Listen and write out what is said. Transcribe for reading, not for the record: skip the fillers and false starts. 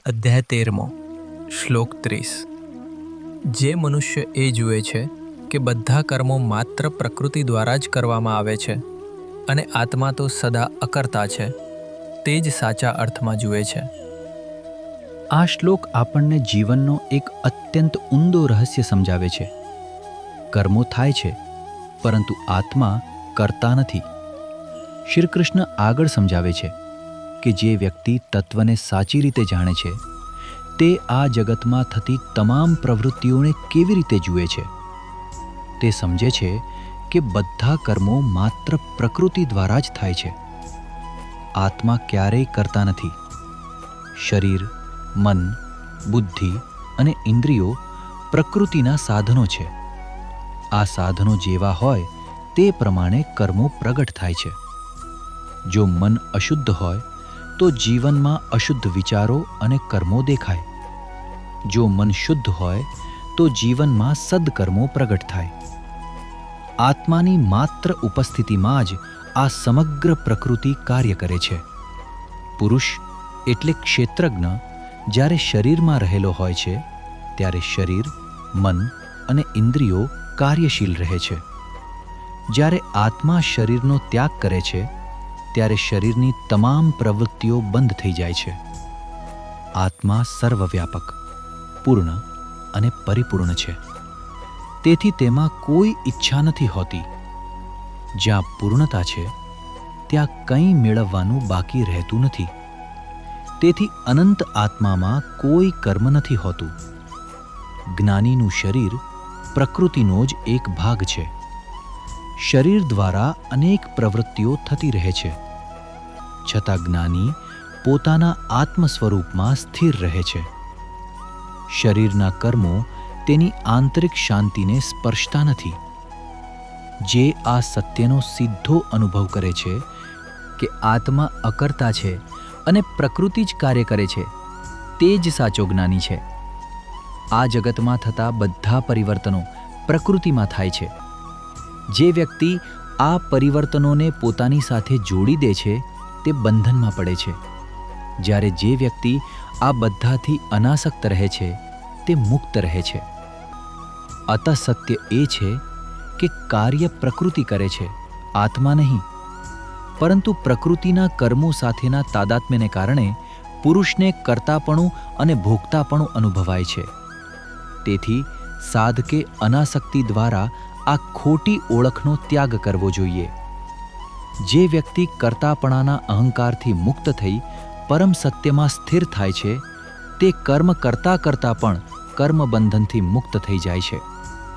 અધ્યાય 13 શ્લોક 30। જે મનુષ્ય એ જુએ છે કે બધા કર્મો માત્ર પ્રકૃતિ દ્વારા જ કરવામાં આવે છે અને આત્મા તો સદા અકર્તા છે, તે જ સાચા અર્થમાં જુએ છે। આ શ્લોક આપણને જીવનનો એક અત્યંત ઊંડો રહસ્ય સમજાવે છે। કર્મો થાય છે, પરંતુ આત્મા કરતા નથી। શ્રી કૃષ્ણ આગળ સમજાવે છે કે જે વ્યક્તિ તત્વને સાચી રીતે જાણે છે તે આ જગતમાં થતી તમામ પ્રવૃત્તિઓને કેવી રીતે જુએ છે। તે સમજે છે કે બધા કર્મો માત્ર પ્રકૃતિ દ્વારા જ થાય છે। આત્મા ક્યારેય કરતા નથી। શરીર, મન, બુદ્ધિ અને ઇન્દ્રિયો પ્રકૃતિના સાધનો છે। આ સાધનો જેવા હોય તે પ્રમાણે કર્મો પ્રગટ થાય છે। જો મન અશુદ્ધ હોય તો જીવનમાં અશુદ્ધ વિચારો અને કર્મો દેખાય। જો મન શુદ્ધ હોય તો જીવનમાં સદકર્મો પ્રગટ થાય। આત્માની માત્ર ઉપસ્થિતિમાં જ આ સમગ્ર પ્રકૃતિ કાર્ય કરે છે। પુરુષ એટલે ક્ષેત્રજ્ઞ જ્યારે શરીરમાં રહેલો હોય છે ત્યારે શરીર, મન અને ઇન્દ્રિયો કાર્યશીલ રહે છે। જ્યારે આત્મા શરીરનો ત્યાગ કરે છે ત્યારે શરીરની તમામ પ્રવૃત્તિઓ બંધ થઈ જાય છે। આત્મા સર્વવ્યાપક, પૂર્ણ અને પરિપૂર્ણ છે, તેથી તેમાં કોઈ ઈચ્છા નથી હોતી। જ્યાં પૂર્ણતા છે ત્યાં કંઈ મેળવવાનું બાકી રહેતું નથી। તેથી અનંત આત્મામાં કોઈ કર્મ નથી હોતું। જ્ઞાનીનું શરીર પ્રકૃતિનો જ એક ભાગ છે। શરીર દ્વારા અનેક પ્રવૃત્તિઓ થતી રહે છે, છતાં જ્ઞાની પોતાના આત્મ સ્વરૂપમાં સ્થિર રહે છે। શરીરના કર્મો તેની આંતરિક શાંતિને સ્પર્શતા નથી। જે આ સત્યનો સીધો અનુભવ કરે છે કે આત્મા અકર્તા છે અને પ્રકૃતિ જ કાર્ય કરે છે, તે જ સાચો જ્ઞાની છે। આ જગતમાં થતા બધા પરિવર્તનો પ્રકૃતિમાં થાય છે। જે વ્યક્તિ આ પરિવર્તનોને પોતાની સાથે જોડી દે છે તે બંધનમાં પડે છે, જ્યારે જે વ્યક્તિ આ બધાથી અનાસક્ત રહે છે તે મુક્ત રહે છે। અત સત્ય એ છે કે કાર્ય પ્રકૃતિ કરે છે, આત્મા નહીં। પરંતુ પ્રકૃતિના કર્મો સાથેના તાદાત્મ્યને કારણે પુરુષને કર્તાપણું અને ભોગતાપણું અનુભવાય છે। તેથી સાધકે અનાસક્તિ દ્વારા આ ખોટી ઓળખનો ત્યાગ કરવો જોઈએ। જે વ્યક્તિ કર્તાપણાના અહંકારથી મુક્ત થઈ પરમ સત્યમાં સ્થિર થાય છે તે કર્મ કરતા કરતા પણ કર્મબંધનથી મુક્ત થઈ જાય છે।